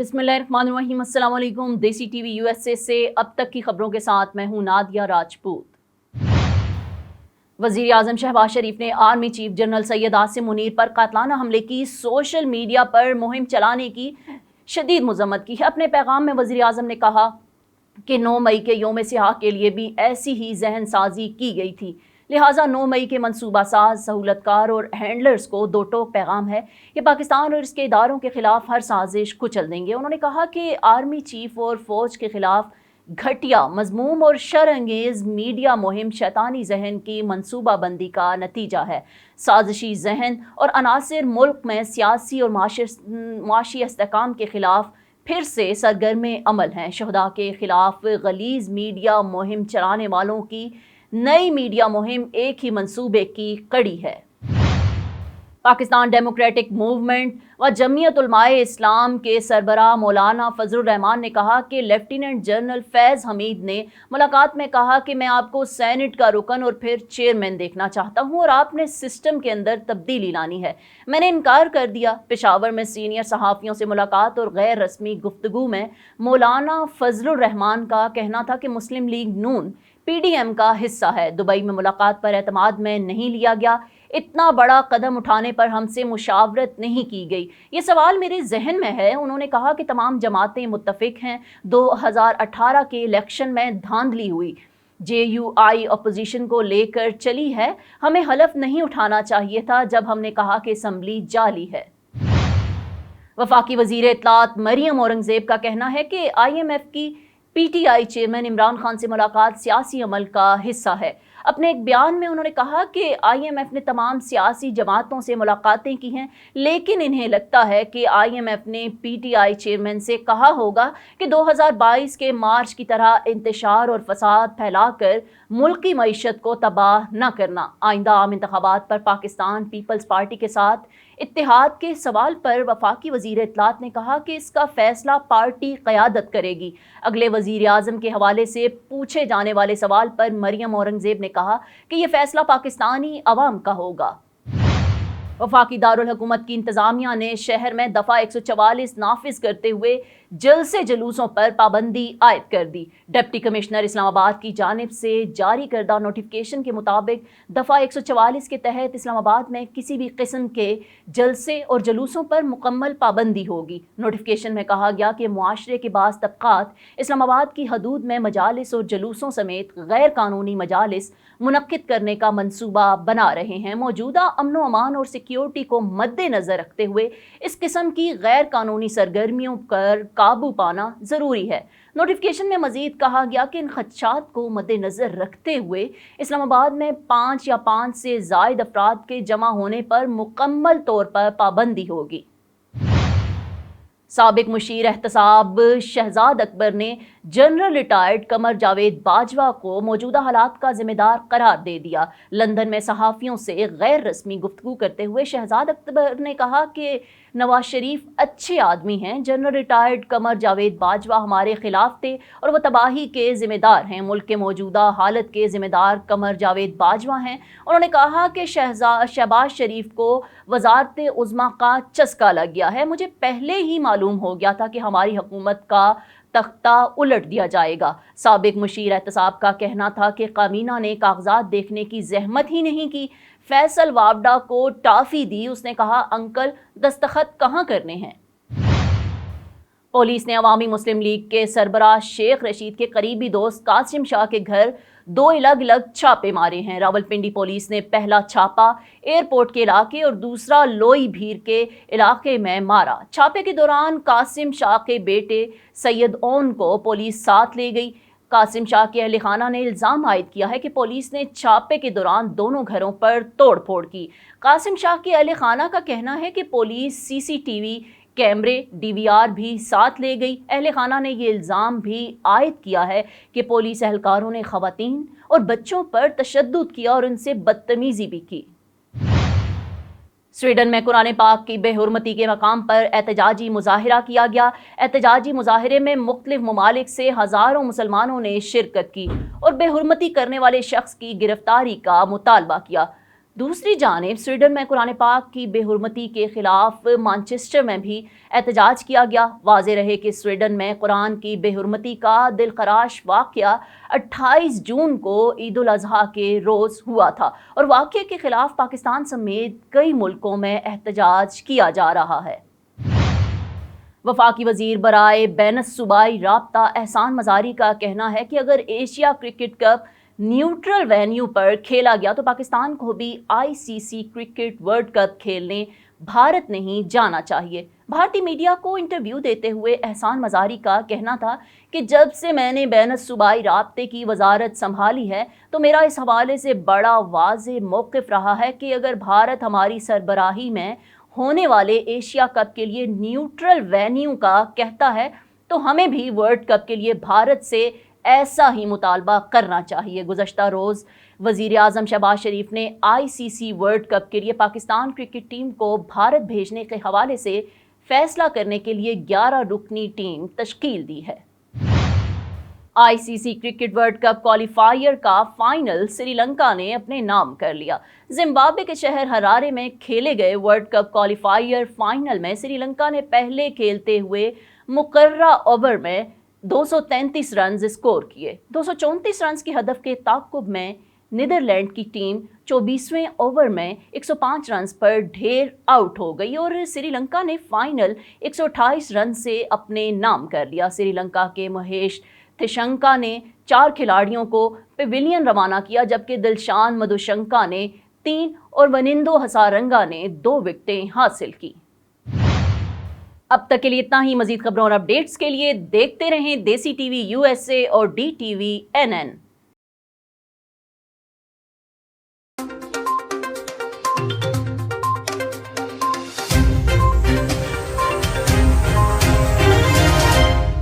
बिस्मिल्लाहिर्रहमानिर्रहीम। अस्सलाम वालेकुम। देसी टीवी यूएसए से अब तक की खबरों के साथ मैं हूं नादिया राजपूत। वज़ीर आज़म शहबाज शरीफ ने army chief general Syed Asim Munir पर कातलाना हमले की सोशल मीडिया पर मुहिम चलाने की शदीद मज़म्मत की है। अपने पैगाम में वज़ीर आज़म ने कहा कि 9 मई के यौम सियाह के लिए भी ऐसी ही जहन साजी की गई थी, लिहाजा 9 मई के मनसूबा साज, सहूलतकार और हैंडलर्स को दो टोक पैगाम है कि पाकिस्तान और इसके इदारों के खिलाफ हर साजिश कुचल देंगे। उन्होंने कहा कि आर्मी चीफ और फौज के खिलाफ घटिया, मजमूम और शर्अंगेज़ मीडिया मुहिम शैतानी जहन की मनसूबा बंदी का नतीजा है। साजिशी जहन और अनासिर मुल्क में सियासी और माशी इस्तेहकाम के खिलाफ फिर से सरगर्म अमल हैं। शहदा के खिलाफ गलीज मीडिया मुहिम चलाने वालों की नई मीडिया मुहिम एक ही मंसूबे की कड़ी है। पाकिस्तान डेमोक्रेटिक मूवमेंट व जमीयत उलमाए इस्लाम के सरबराह मौलाना फजलुर रहमान ने कहा कि लेफ्टिनेंट जनरल फैज़ हमीद ने मुलाकात में कहा कि मैं आपको सेनेट का रुकन और फिर चेयरमैन देखना चाहता हूं और आपने सिस्टम के अंदर तब्दीली लानी है। मैंने इनकार कर दिया। पेशावर में सीनियर सहाफ़ियों से मुलाकात और गैर रस्मी गुफ्तगू में मौलाना फजलुर रहमान का कहना था कि मुस्लिम लीग नून PDM का हिस्सा है। दुबई में मुलाकात पर एतमाद में नहीं लिया गया। इतना बड़ा कदम उठाने पर हमसे मुशावरत नहीं की गई, ये सवाल मेरे जहन में है। उन्होंने कहा कि तमाम जमातें मुत्तफिक हैं। 2018 के इलेक्शन में धांधली हुई, JUI अपोजिशन को लेकर चली है। हमें हलफ नहीं उठाना चाहिए था जब हमने कहा कि असम्बली जाली है। वफाकी वजीर इत्तलात मरियम औरंगजेब का कहना है कि IMF की PTI चेयरमैन इमरान खान से मुलाकात सियासी अमल का हिस्सा है। अपने एक बयान में उन्होंने कहा कि IMF ने तमाम सियासी जमातों से मुलाकातें की हैं, लेकिन इन्हें लगता है कि IMF ने PTI चेयरमैन से कहा होगा कि 2022 के मार्च की तरह इंतशार और फसाद फैलाकर मुल्की मईशत को तबाह न करना। आइंदा आम इंतखाबात पर पाकिस्तान पीपल्स पार्टी के साथ इत्तेहाद के सवाल पर वफाकी वजीर इत्तलात ने कहा कि इसका फैसला पार्टी क़यादत करेगी। अगले वजीर आज़म के हवाले से पूछे जाने वाले सवाल पर मरियम औरंगजेब ने कहा कि यह फैसला पाकिस्तानी अवाम का होगा। वफाकी दारुल हुकूमत की इंतज़ामिया ने शहर में दफ़ा 144 नाफिज करते हुए जलसे जुलूसों पर पाबंदी आयद कर दी। डिप्टी कमिश्नर इस्लामाबाद की जानिब से जारी करदा नोटिफिकेशन के मुताबिक दफ़ा 144 के तहत इस्लामाबाद में किसी भी किस्म के जलसे और जुलूसों पर मुकम्मल पाबंदी होगी। नोटिफिकेशन में कहा गया कि मुआशरे के बाज़ तबक़ात इस्लामाबाद की हदूद में मजालिस और जुलूसों समेत गैर कानूनी मजालिस मुनक्किद करने का मंसूबा बना रहे हैं। मौजूदा अमन व अमान और सिक्योरिटी को मद्देनज़र रखते हुए इस किस्म की गैर कानूनी सरगर्मियों पर काबू पाना ज़रूरी है। नोटिफिकेशन में मज़ीद कहा गया कि इन खदशात को मद्देनज़र रखते हुए इस्लामाबाद में 5 या 5 से ज़ायद अफराद के जमा होने पर मुकम्मल तौर पर पाबंदी होगी। साबिक मुशीर एहतसाब शहजाद अकबर ने जनरल रिटायर्ड कमर जावेद बाजवा को मौजूदा हालात का जिम्मेदार करार दे दिया। लंदन में सहाफ़ियों से गैर रस्मी गुफ्तगू करते हुए शहजाद अकबर ने कहा कि नवाज शरीफ अच्छे आदमी हैं। जनरल रिटायर्ड कमर जावेद बाजवा हमारे खिलाफ थे और वह तबाही के जिम्मेदार हैं। मुल्क के मौजूदा हालत के जिम्मेदार कमर जावेद बाजवा हैं। उन्होंने कहा कि शहबाज शरीफ को वजारत उज़्मा का चस्का लग गया है। मुझे पहले ही मालूम हो गया था कि हमारी हुकूमत का तख्ता उलट दिया जाएगा। साबिक मुशीर एहतसाब का कहना था कि कामीना ने कागजात देखने की जहमत ही नहीं की, फैसल वावडा को टाफी दी। उसने कहा, अंकल दस्तखत कहाँ करने हैं। पुलिस ने अवामी मुस्लिम लीग के सरबराह शेख रशीद के करीबी दोस्त कासिम शाह के घर 2 अलग अलग छापे मारे हैं। रावलपिंडी पुलिस ने पहला छापा एयरपोर्ट के इलाके और दूसरा लोई भीर के इलाके में मारा। छापे के दौरान कासिम शाह के बेटे सैयद ओन को पुलिस साथ ले गई। कासिम शाह के अहल खाना ने इल्ज़ाम आयद किया है कि पुलिस ने छापे के दौरान दोनों घरों पर तोड़ फोड़ की। कासिम शाह के अहल खाना का कहना है कि पुलिस CCTV कैमरे DVR भी साथ ले गई। अहले खाना ने ये इल्ज़ाम भी आयद किया है कि पुलिस एहलकारों ने ख़वातीन और बच्चों पर तशद्दुद किया और उनसे बदतमीज़ी भी की। स्वीडन में कुरान पाक की बेहुरमती के मकाम पर एहतजाजी मुजाहिरा किया गया। एहतजाजी मुजाहिरे में मुख्तलिफ ममालिक से हज़ारों मुसलमानों ने शिरकत की और बेहुरमती करने वाले शख्स की गिरफ्तारी का मुतालबा किया। دوسری جانب سویڈن میں قرآن پاک کی بے حرمتی کے خلاف مانچسٹر میں بھی احتجاج کیا گیا۔ واضح رہے کہ سویڈن میں قرآن کی بے حرمتی کا دلخراش واقعہ 28 جون کو عید الاضحیٰ کے روز ہوا تھا اور واقعے کے خلاف پاکستان سمیت کئی ملکوں میں احتجاج کیا جا رہا ہے۔ وفاقی وزیر برائے بین الصوبائی رابطہ احسان مزاری کا کہنا ہے کہ اگر Asia cricket cup neutral venue پر کھیلا گیا تو پاکستان کو بھی ICC کرکٹ ورلڈ کپ کھیلنے بھارت نہیں جانا چاہیے۔ بھارتی میڈیا کو انٹرویو دیتے ہوئے احسان مزاری کا کہنا تھا کہ جب سے میں نے بین الصوبائی رابطے کی وزارت سنبھالی ہے تو میرا اس حوالے سے بڑا واضح موقف رہا ہے کہ اگر بھارت ہماری سربراہی میں ہونے والے ایشیا کپ کے لیے نیوٹرل وینیو کا کہتا ہے تو ہمیں بھی ورلڈ کپ کے لیے بھارت سے ایسا ہی مطالبہ کرنا چاہیے۔ گزشتہ روز وزیر اعظم شہباز شریف نے ICC ورلڈ کپ کے لیے پاکستان کرکٹ ٹیم کو بھارت بھیجنے کے حوالے سے فیصلہ کرنے کے لیے 11 رکنی ٹیم تشکیل دی ہے۔ ICC cricket world cup qualifier کا فائنل سری لنکا نے اپنے نام کر لیا۔ زمبابوے کے شہر ہرارے میں کھیلے گئے ورلڈ کپ کوالیفائر فائنل میں سری لنکا نے پہلے کھیلتے ہوئے مقررہ اوور میں 233 رنز اسکور کیے۔ 234 رنز کی ہدف کے تعاقب میں نیدرلینڈ کی ٹیم 24ویں اوور میں 105 رنز پر ڈھیر آؤٹ ہو گئی اور سری لنکا نے فائنل 128 رن سے اپنے نام کر لیا۔ سری لنکا کے مہیش تھشنکا نے 4 کھلاڑیوں کو پیویلین روانہ کیا جبکہ دلشان مدوشنکا نے 3 اور ونندو ہسارنگا نے 2 وکٹیں حاصل کی۔ اب تک کے لیے اتنا ہی۔ مزید خبروں اور اپڈیٹس کے لیے دیکھتے رہیں دیسی ٹی وی USA اور DTV NN۔